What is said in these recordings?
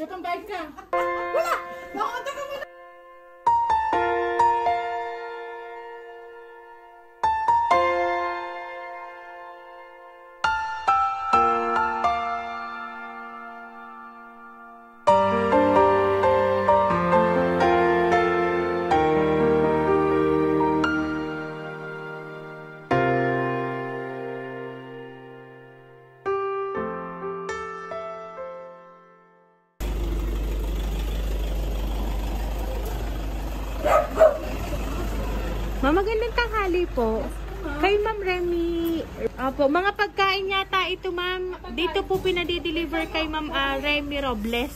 Gatong bayad ka. Wala! Makunta ka muna! Magandang tanghali po. Kay Ma'am Remy. Opo, mga pagkain yata ito, ma'am. Dito po pinadi-deliver kay Ma'am Remy Robles.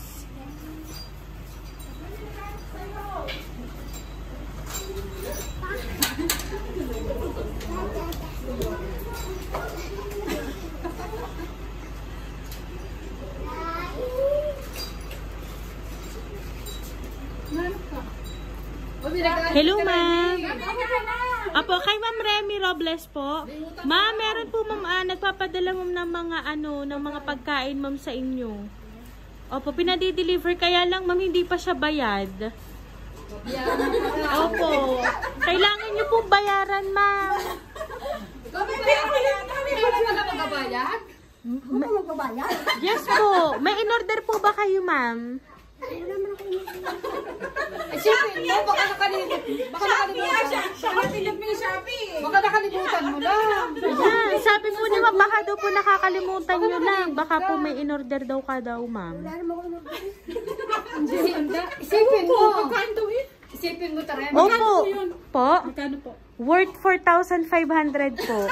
Hello, ma'am. Apo, kay Ma'am Remy Robles po. Ma'am, meron po ma'am, nagpapadala ma'am ng mga ng mga pagkain ma'am sa inyo. Opo, pinadi-deliver kaya lang ma'am hindi pa siya bayad. Opo. Kailangan niyo po bayaran, ma'am. Yes po. May in-order po ba kayo, ma'am? Isipin mo, baka nakalimutan. Baka nakalimutan mo lang. Yeah, sabi po ni ma'am, baka daw po nakakalimutan nyo lang. Baka po may in-order daw ka daw, ma'am. Isipin mo. Isipin mo tayo. Opo. Po? Magkano po? Worth 4,500 po.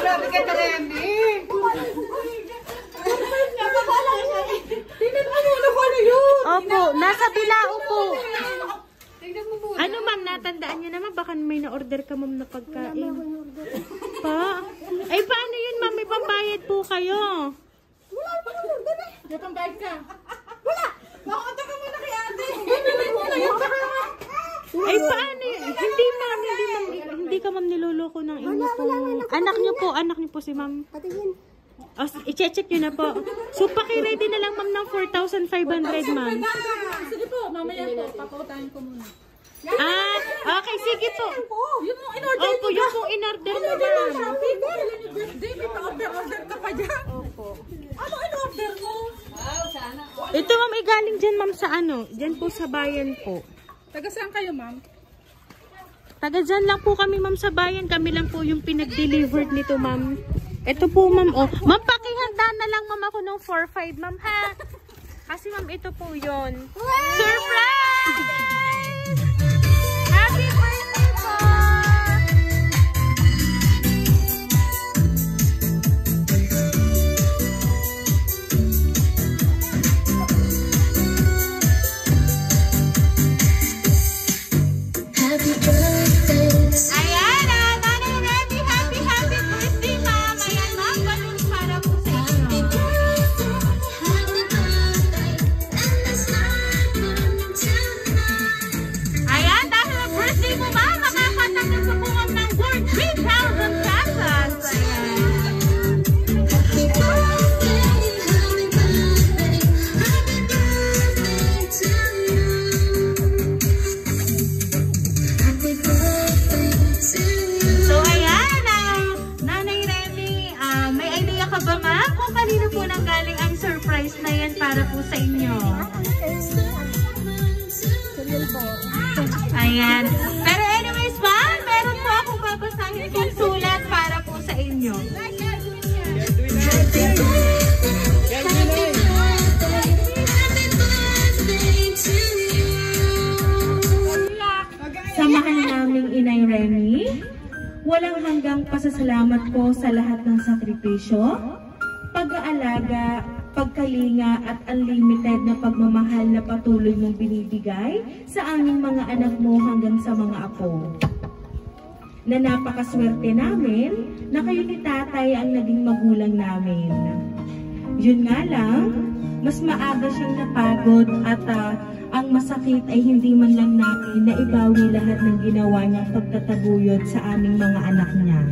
Grabe ka Remy. Tingnan mo muna kung ano yun. Opo, nasa bilao po. Tingnan mo muna. Ano ma'am, natandaan nyo naman, baka may na-order ka ma'am na pagkain. Pa? Ay, paano yun ma'am? May pambayad po kayo. Wala pa ng order eh. Gatong bayad ka. Wala! Makunta ka muna kay ate. Ay, paano yun? Hindi ma'am, hindi ka ma'am niloloko ng inyo po. Anak nyo po si ma'am. O, i-check nyo na po. So, paki-ready na lang ma'am ng 4,500 ma'am. Sige po, mamaya po. Papautahin ko muna. Ah, okay, sige po. Yun mo in-order Opo, yung pong in-order mo ma'am. Shopee ko. Kailan yung birthday? May pa-order ka pa dyan. Opo. Ano in-order mo? Ito ma'am, galing dyan ma'am sa dyan po sa bayan po. Taga saan kayo, ma'am? Taga dyan lang po kami ma'am sa bayan. Kami lang po yung pinag-delivered nito ma'am. Ito po ma'am, oh. Ma'am, pakihanda na lang ma'am ako ng 4-5 ma'am ha. Kasi ma'am, ito po yun. Surprise! Happy birthday po! Happy birthday. Ayan, Nanay Remy, happy birthday ma'am. Ayan ma'am, balloon para po sa inyo. Ayan, dahil ang birthday mo ma'am, makakatanggap sa po ma'am ng worth 3,000 pesos. Ayan. So ayan, Nanay Remy, may idea ka ba ma'am kung kanino po nanggaling ang surprise na yan para po sa inyo? Ayan. Pero anyways ma'am, meron po akong babasahin kong sulat para po sa inyo. Sa mahal naming Inay Remy, walang hanggang pasasalamat ko sa lahat ng sakripisyo, pag-aalaga, pagkalinga at unlimited na pagmamahal na patuloy mong binibigay sa aming mga anak mo hanggang sa mga apo. Na napakaswerte namin na kayo ni tatay ang naging magulang namin. Yun nga lang, mas maaga siyang napagod at ang masakit ay hindi man lang namin na ibawi lahat ng ginawa niyang pagtataguyod sa aming mga anak niya.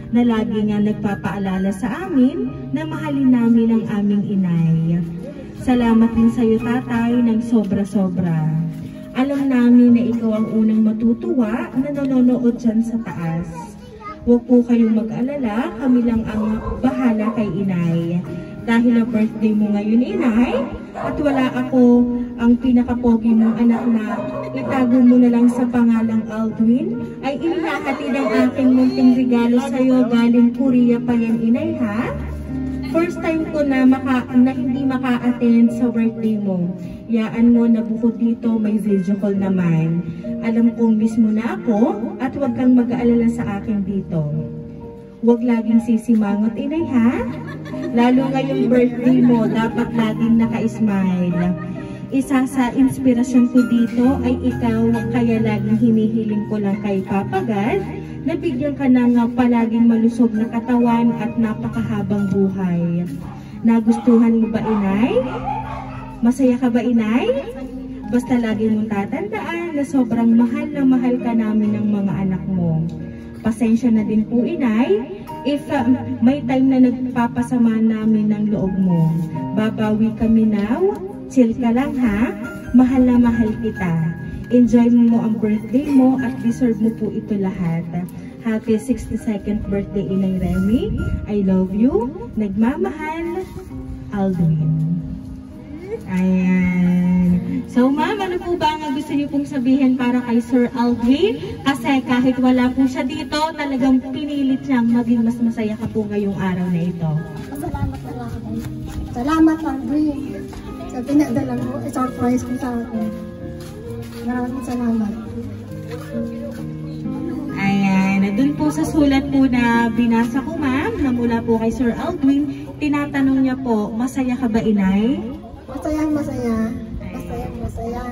Na lagi nga nagpapaalala sa amin na mahalin namin ang aming inay. Salamat din sa iyo, tatay, ng sobra-sobra. Alam namin na ikaw ang unang matutuwa na nanonood dyan sa taas. Huwag po kayong mag-alala, kami lang ang bahala kay inay. Dahil ang birthday mo ngayon, inay, at wala ako ang pinakapogi mong anak na itago mo na lang sa pangalang Aldwin, ay inihahatid ang aking munting regalo sa'yo galing Korea pa yan, inay, ha? First time ko na hindi maka-attend sa birthday mo. Yaan mo na bukod dito may video call naman. Alam kong miss mo na ako at huwag kang mag-aalala sa akin dito. Huwag laging sisimangot, inay, ha? Lalo ngayong birthday mo, dapat laging naka-smile. Isa sa inspirasyon ko dito ay ikaw, kaya laging hinihiling ko lang kay Papa God na bigyan ka ng palaging malusog na katawan at napakahabang buhay. Nagustuhan mo ba, inay? Masaya ka ba, inay? Basta lagi mong tatandaan na sobrang mahal na mahal ka namin ng mga anak mo. Pasensya na din po, inay, if may time na nagpapasama namin ng loob mo. Babawi kami now. Chill ka lang, ha? Mahal na mahal kita. Enjoy mo ang birthday mo at deserve mo po ito lahat. Happy 62nd birthday, Inay Remy. I love you. Nagmamahal, Aldwin. Ayan. So, ma'am, ano po ba ang gusto niyo pong sabihin para kay Sir Aldwin? Kasi kahit wala po siya dito, talagang pinilit siyang maging mas masaya ka po ngayong araw na ito. Salamat na lang. Salamat, Aldwin. Sa pinadala mo, surprise mo sa akin. Maraming salamat. Ayan, dun po sa sulat po na binasa ko, ma'am, na mula po kay Sir Aldwin, tinatanong niya po, masaya ka ba, inay? Masayang masaya. Masayang masaya.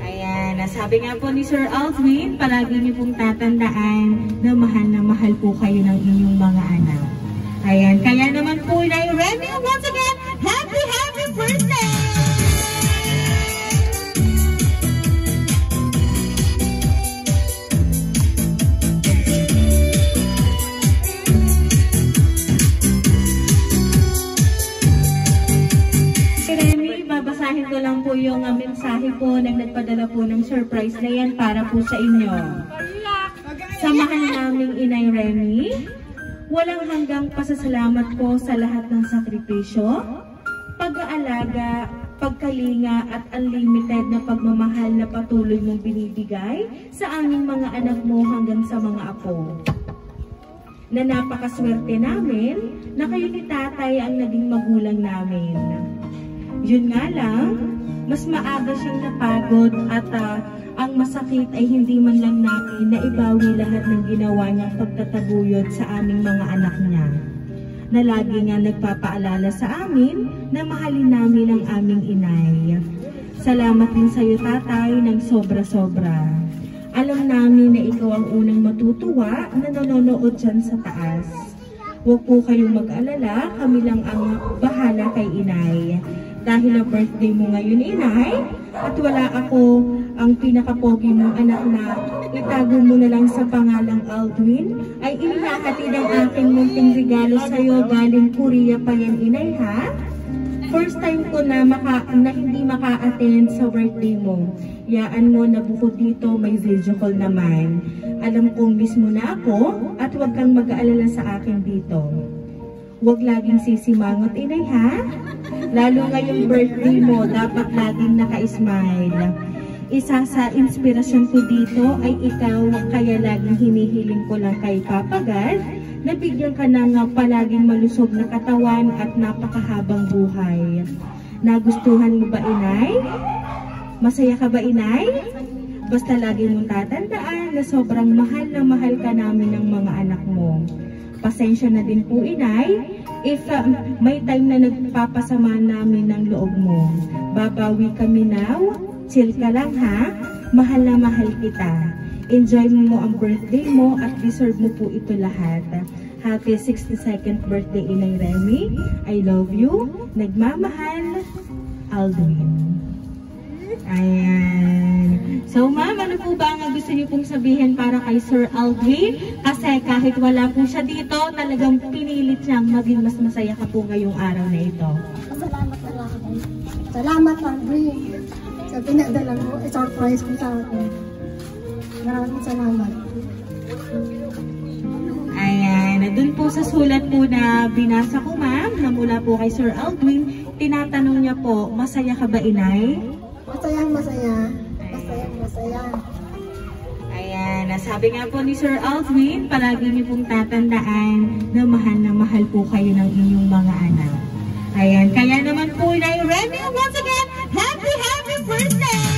Ayan, sabi nga po ni Sir Aldwin, palagi niyo pong tatandaan na mahal po kayo ng inyong mga anak. Ayan, kaya naman po, Inay Remy, once again, happy birthday! Babasahin ko lang po yung mensahe po na nagpadala po ng surprise na yan para po sa inyo. Sa mahal naming Inay Remy, walang hanggang pasasalamat ko sa lahat ng sakripisyo, pag-aalaga, pagkalinga at unlimited na pagmamahal na patuloy mong binibigay sa aming mga anak mo hanggang sa mga apo. Na napakaswerte namin na kayo ni tatay ang naging magulang namin. Yun nga lang, mas maaga siyang napagod at ang masakit ay hindi man lang namin na ibawi lahat ng ginawa niyang pagtataguyod sa aming mga anak niya. Na lagi nga nagpapaalala sa amin na mahalin namin ang aming inay. Salamat din sa iyo, tatay, ng sobra-sobra. Alam namin na ikaw ang unang matutuwa na nanonood dyan sa taas. Huwag po kayong mag-alala, kami lang ang bahala kay inay. Dahil ang birthday mo ngayon, inay, at wala ako ang pinakapogi mong anak na itago mo na lang sa pangalang Aldwin, ay inihahatid ang aking munting regalo sa'yo galing Korea pa yan, inay, ha? First time ko na hindi maka-attend sa birthday mo. Yaan mo na bukod dito may video call naman. Alam kong miss mo na ako at huwag kang mag-aalala sa akin dito. Huwag laging sisimangot, inay, ha? Lalo ngayong birthday mo, dapat laging naka-smile. Isa sa inspirasyon ko dito ay ikaw, kaya laging hinihiling ko lang kay Papa God na bigyan ka ng palaging malusog na katawan at napakahabang buhay. Nagustuhan mo ba, inay? Masaya ka ba, inay? Basta lagi mong tatandaan na sobrang mahal na mahal ka namin ng mga anak mo. Pasensya na din po, inay, if may time na nagpapasama namin ng loob mo. Babawi kami now. Chill ka lang, ha? Mahal na mahal kita. Enjoy mo ang birthday mo at deserve mo po ito lahat. Happy 62nd birthday, Inay Remy. I love you. Nagmamahal, Aldwin. Ayan. So, ma'am, ano po ba ang gusto niyo pong sabihin para kay Sir Aldwin? Kasi kahit wala po siya dito, talagang pinilit siyang maging mas masaya ka po ngayong araw na ito. Salamat na lang. Salamat, Andre. Sa pinadala mo, surprise mo sa akin. Maraming salamat. Ayan, nandun po sa sulat po na binasa ko, ma'am, na mula po kay Sir Aldwin, tinatanong niya po, masaya ka ba, inay? Masayang masaya. Masayang masaya. Ayan, nasabi nga po ni Sir Aldwin, palagi niyo pong tatandaan na mahal po kayo ng inyong mga anak. Ayan, kaya naman po, Inay Remy, once again, happy birthday!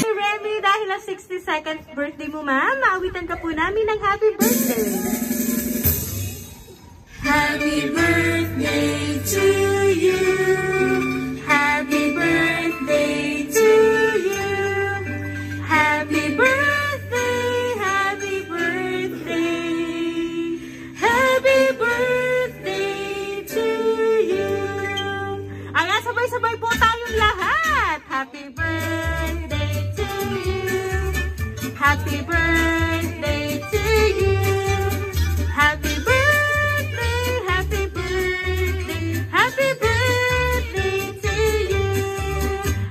Remy, dahil ang 62nd birthday mo, ma'am, maawitan ka po namin ng happy birthday! Happy birthday to you. Happy birthday to you. Happy birthday, happy birthday. Happy birthday to you. Ayan, sabay-sabay po tayong lahat. Happy birthday to you. Happy birthday to you. Happy birthday.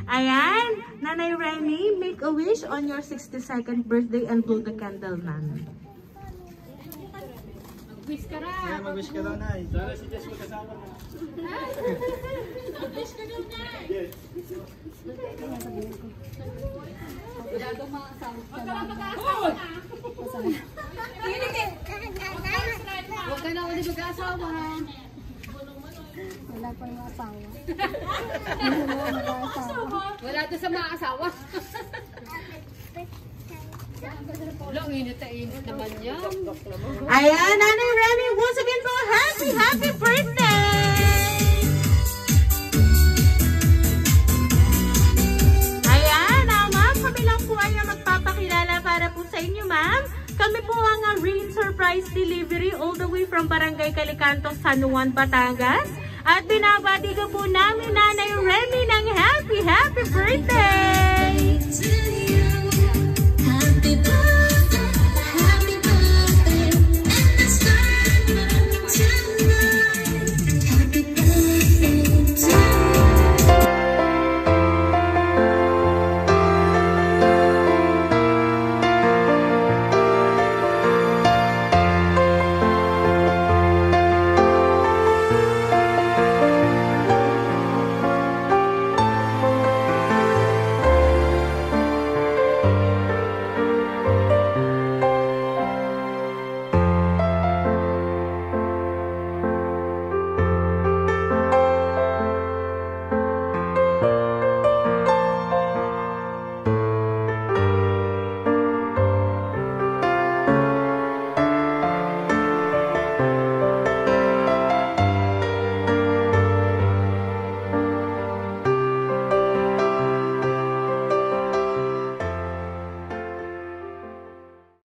Ayan, Nanay Remy, make a wish on your 62nd birthday and blow the candle, ma'am. Mag-wish ka na. Kaya mag-wish ka daw, Nay. Sana si Jess magkasama na. Mag-wish ka daw na. Yes. Wala daw mga asawa. Huwag ka lang mag-aasawa na. Huwag ka na ulit mag-aasawa ha. Wala pa yung asawa. Wala doon sa mga asawa. Wala, init naman yan. Ayan, Nanay Remy, once again po, happy birthday! Ayan, ma'am, kami lang po ay magpapakilala para po sa inyo, ma'am. Kami po ang Rain Surprise Delivery all the way from Barangay Calicanto, San Juan, Batangas. At binabati ko po